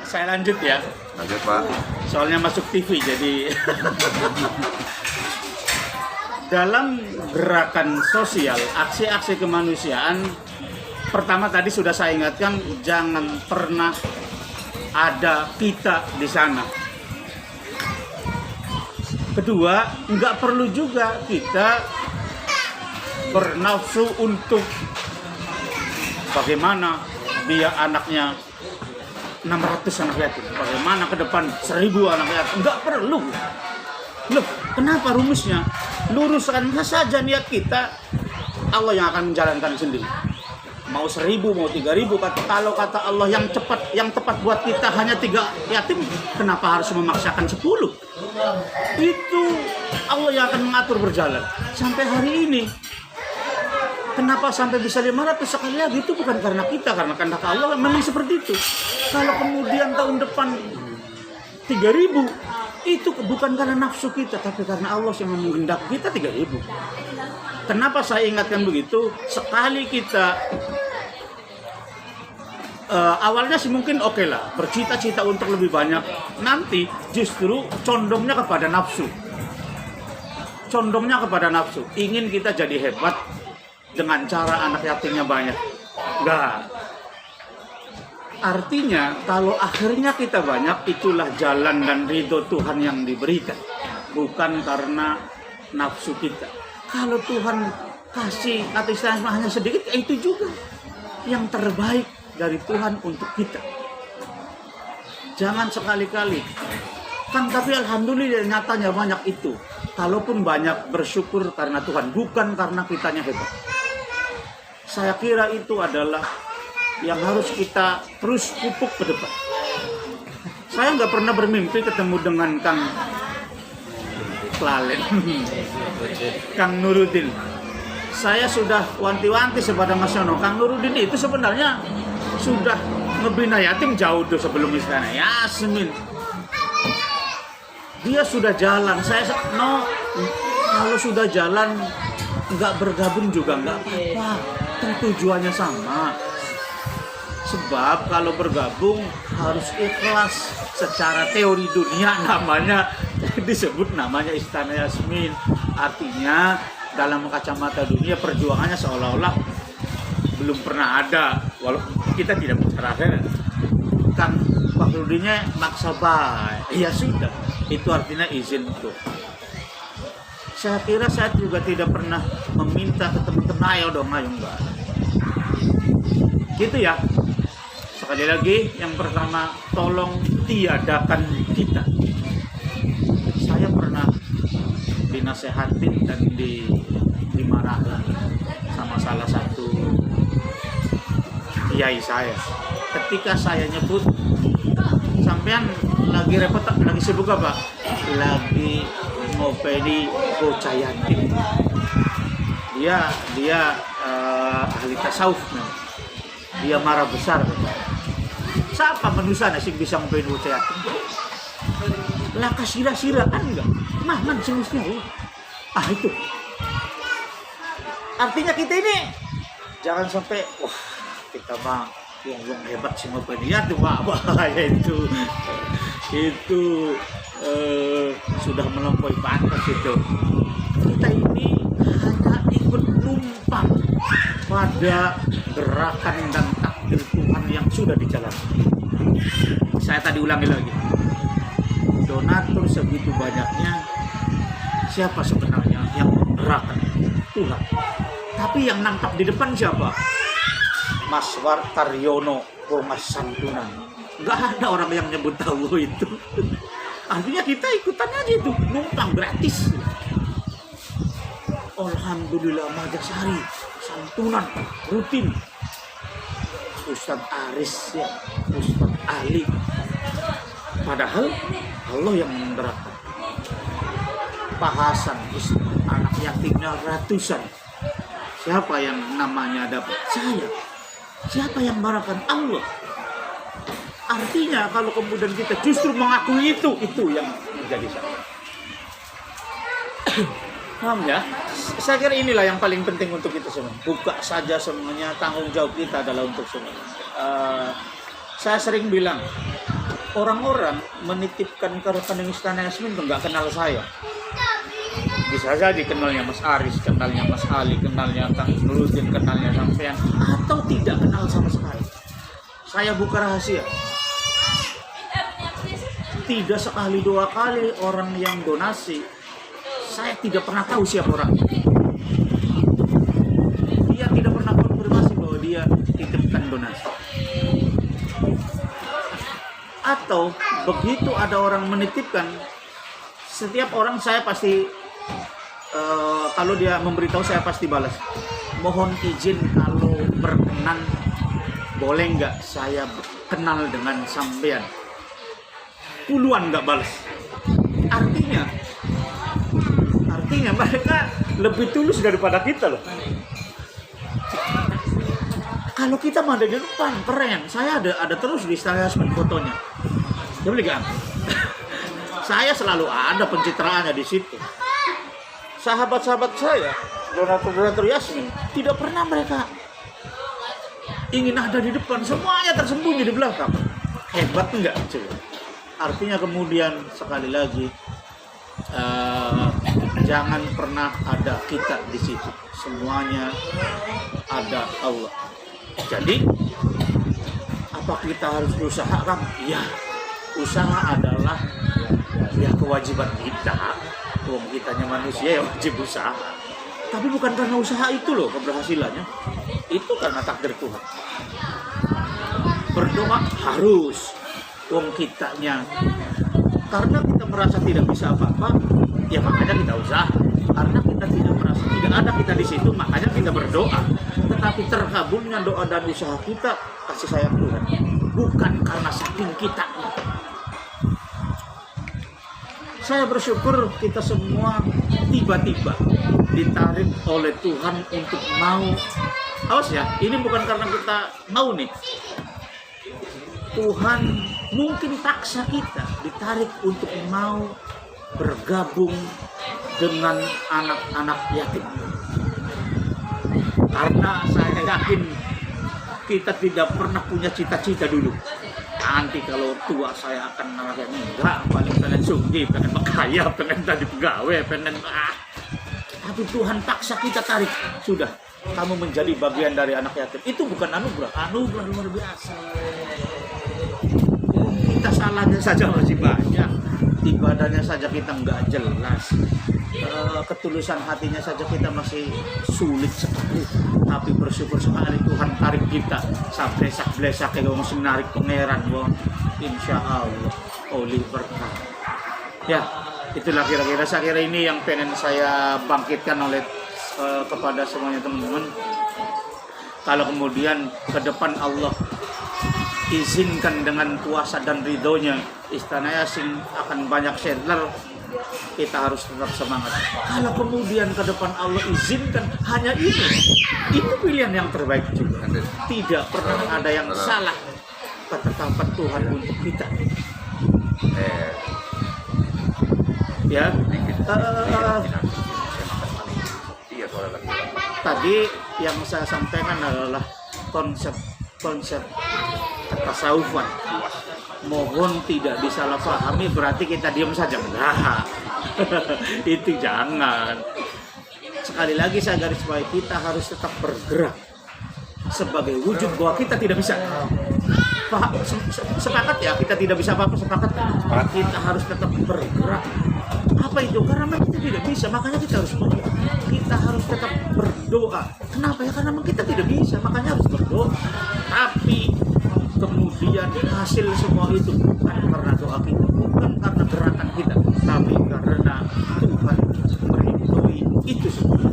Saya lanjut ya. Lanjut Pak. Soalnya masuk TV jadi dalam gerakan sosial, aksi-aksi kemanusiaan, pertama tadi sudah saya ingatkan, jangan pernah ada kita di sana. Kedua, nggak perlu juga kita bernafsu untuk bagaimana dia anaknya 600 anak yatim, bagaimana ke depan 1000 anak yatim. Nggak perlu. Loh, kenapa rumusnya? Luruskan saja niat kita, Allah yang akan menjalankan sendiri. Mau 1000, mau 3000, kalau kata Allah yang tepat buat kita hanya 3 yatim, kenapa harus memaksakan 10? Itu Allah yang akan mengatur berjalan. Sampai hari ini, kenapa sampai bisa 500 sekali lagi? Itu bukan karena kita, karena kehendak Allah memang seperti itu. Kalau kemudian tahun depan 3000, itu bukan karena nafsu kita, tapi karena Allah yang menghendaki kita 3000. Kenapa saya ingatkan begitu? Sekali kita awalnya sih mungkin oke lah, bercita-cita untuk lebih banyak, nanti justru condongnya kepada nafsu. Condongnya kepada nafsu. Ingin kita jadi hebat dengan cara anak yatimnya banyak. Enggak. Artinya kalau akhirnya kita banyak, itulah jalan dan ridho Tuhan yang diberikan, bukan karena nafsu kita. Kalau Tuhan kasih atas hanya sedikit, itu juga yang terbaik dari Tuhan untuk kita. Jangan sekali-kali kan, tapi alhamdulillah nyatanya banyak itu. Kalaupun banyak, bersyukur karena Tuhan, bukan karena kitanya hebat. Saya kira itu adalah yang harus kita terus pupuk ke depan. Saya nggak pernah bermimpi ketemu dengan Kang Klalen, Kang Nuruddin. Saya sudah wanti-wanti kepada Mas Yono, Kang Nuruddin itu sebenarnya sudah ngebina yatim jauh tuh sebelum istana Yasmin. Dia sudah jalan. Kalau sudah jalan nggak bergabung juga nggak apa-apa. Tujuannya sama. Sebab kalau bergabung harus ikhlas. Secara teori dunia namanya disebut namanya Istana Yasmin. Artinya dalam kacamata dunia perjuangannya seolah-olah belum pernah ada. Walaupun kita tidak bicara kan Fakhruddinnya maksa baik. Ya sudah, itu artinya izin tuh. Saya kira saya juga tidak pernah meminta ke teman-teman, ayo enggak. Gitu ya. Sekali lagi, yang pertama, tolong tiadakan kita. Saya pernah dinasehatin dan dimarahin sama salah satu kiai saya. Ketika saya nyebut, sampean lagi repot, lagi sibuk apa? Lagi ngopeni bocah yatim. Dia ahli tasawuf, dia marah besar. Siapa manusia sih bisa ngopeni bocah yatim? Laka sira-siraan enggak? Mahman semestinya. Itu. Artinya kita ini jangan sampai kita mah yang hebat sih ngopeni yatim, bahaya itu sudah melampaui batas itu. Kita ini hanya ikut numpang pada gerakan dan takdir Tuhan yang sudah dijalankan. Saya tadi ulangi lagi, donatur segitu banyaknya, siapa sebenarnya yang menggerakkan? Tuhan. Tapi yang nangkap di depan siapa? Mas Wartaryono Mas Santunan. Nggak ada orang yang nyebut tahu itu. Artinya kita ikutan aja itu, numpang gratis. Alhamdulillah Majasari, santunan, rutin. Ustadz Aris ya, Ustadz Ali. Padahal Allah yang menggerakkan. Pak Hasan, anak yatimnya ratusan. Siapa yang namanya dapat? Saya. Siapa yang menggerakkan? Allah. Artinya kalau kemudian kita justru mengakui itu yang menjadi salah. Paham ya? Saya kira inilah yang paling penting untuk kita semua. Buka saja semuanya, tanggung jawab kita adalah untuk semua. Saya sering bilang, orang-orang menitipkan ke rekening Istana Yasmin itu nggak kenal saya. Bisa saja kenalnya Mas Aris, kenalnya Mas Ali, kenalnya Kang Nurudin, kenalnya sampean, atau tidak kenal sama sekali. Saya buka rahasia. Tidak sekali dua kali orang yang donasi, saya tidak pernah tahu siapa orang. Dia tidak pernah konfirmasi bahwa dia titipkan donasi. Atau begitu ada orang menitipkan, setiap orang saya pasti kalau dia memberitahu saya pasti balas. Mohon izin kalau berkenan, boleh nggak saya kenal dengan sampean? Puluhan nggak balas. Artinya mereka lebih tulus daripada kita loh. Kalau kita mah ada di depan, keren. Saya ada terus di Istana Yasmin fotonya. Dia boleh gak? Saya selalu ada pencitraannya di situ. Sahabat-sahabat saya, donatur Yasmin, tidak pernah mereka ingin ada di depan. Semuanya tersembunyi di belakang. Hebat enggak? Coba. Artinya kemudian sekali lagi, jangan pernah ada kita di situ. Semuanya ada Allah. Jadi, apa kita harus berusaha, Kang? Ya, usaha adalah ya kewajiban kita. Kitanya manusia yang wajib usaha. Tapi bukan karena usaha itu loh keberhasilannya. Itu karena takdir Tuhan. Berdoa harus. Kitanya. Karena kita merasa tidak bisa apa-apa, ya makanya kita usaha. Karena kita tidak merasa tidak ada kita di situ, makanya kita berdoa. Tetapi terkabulnya doa dan usaha kita kasih sayang Tuhan. Bukan karena saking kita. Saya bersyukur kita semua tiba-tiba ditarik oleh Tuhan untuk mau. Awas ya, ini bukan karena kita mau nih. Tuhan mungkin paksa kita ditarik untuk mau bergabung dengan anak-anak yatim. Karena saya yakin kita tidak pernah punya cita-cita dulu. Nanti kalau tua saya akan ngerasa enggak, paling pengen sugih, pengen kaya, pengen tadi pegawai, pengen Tapi Tuhan paksa kita tarik. Sudah, kamu menjadi bagian dari anak yatim. Itu bukan anugerah luar biasa. Kita salahnya saja masih banyak, ibadahnya saja kita nggak jelas, ketulusan hatinya saja kita masih sulit sekali. Tapi bersyukur sekali Tuhan tarik kita sampai sak-blesak kayak masih narik pangeran, insya Allah oleh berkah. Ya, itulah kira-kira saya kira ini yang pengen saya bangkitkan oleh kepada semuanya teman-teman. Kalau kemudian ke depan Allah izinkan dengan kuasa dan ridhonya, Istana Yasmin akan banyak settler, kita harus tetap semangat. Kalau kemudian ke depan Allah izinkan hanya ini, itu pilihan yang terbaik juga. Tidak pernah ada yang salah ketetapan Tuhan untuk kita. Ya, tadi yang saya sampaikan adalah konsep ketasawufan. Mohon tidak disalahpahami berarti kita diam saja. Enggak. Itu jangan. Sekali lagi saya garis bawahi, kita harus tetap bergerak sebagai wujud bahwa kita tidak bisa. Sepakat ya, kita tidak bisa apa-apa, sepakat. Kita harus tetap bergerak. Apa itu? Karena memang kita tidak bisa, makanya kita harus berdoa. Kita harus tetap berdoa. Kenapa ya? Karena memang kita tidak bisa, makanya harus berdoa. Tapi kemudian hasil semua itu bukan karena doa kita, bukan karena gerakan kita, tapi karena Tuhan merindui itu semua.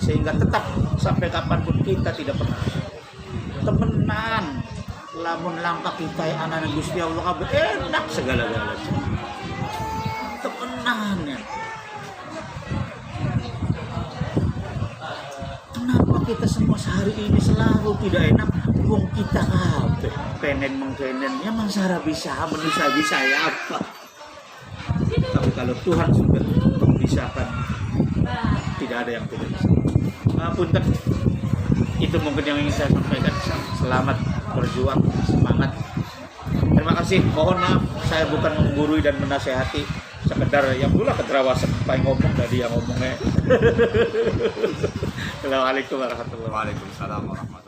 Sehingga tetap sampai kapanpun kita tidak pernah temenan. Lamun langkah kita anak Gusti Allah kabeh enak segala-galanya. Temenan ya. Kenapa kita semua sehari ini selalu tidak enak? Wong kita kabeh penen mengkenen ya mansara bisa manusia bisa ya apa. Tapi kalau Tuhan sudah membisakan tidak ada yang tidak bisa. Punten, itu mungkin yang ingin saya sampaikan. Selamat berjuang, semangat. Terima kasih. Mohon maaf, saya bukan menggurui dan menasehati, sekedar yang pula keterawasan paling ngomong tadi yang ngomongnya. Assalamualaikum warahmatullahi wabarakatuh. Waalaikumsalam warahmatullahi wabarakatuh.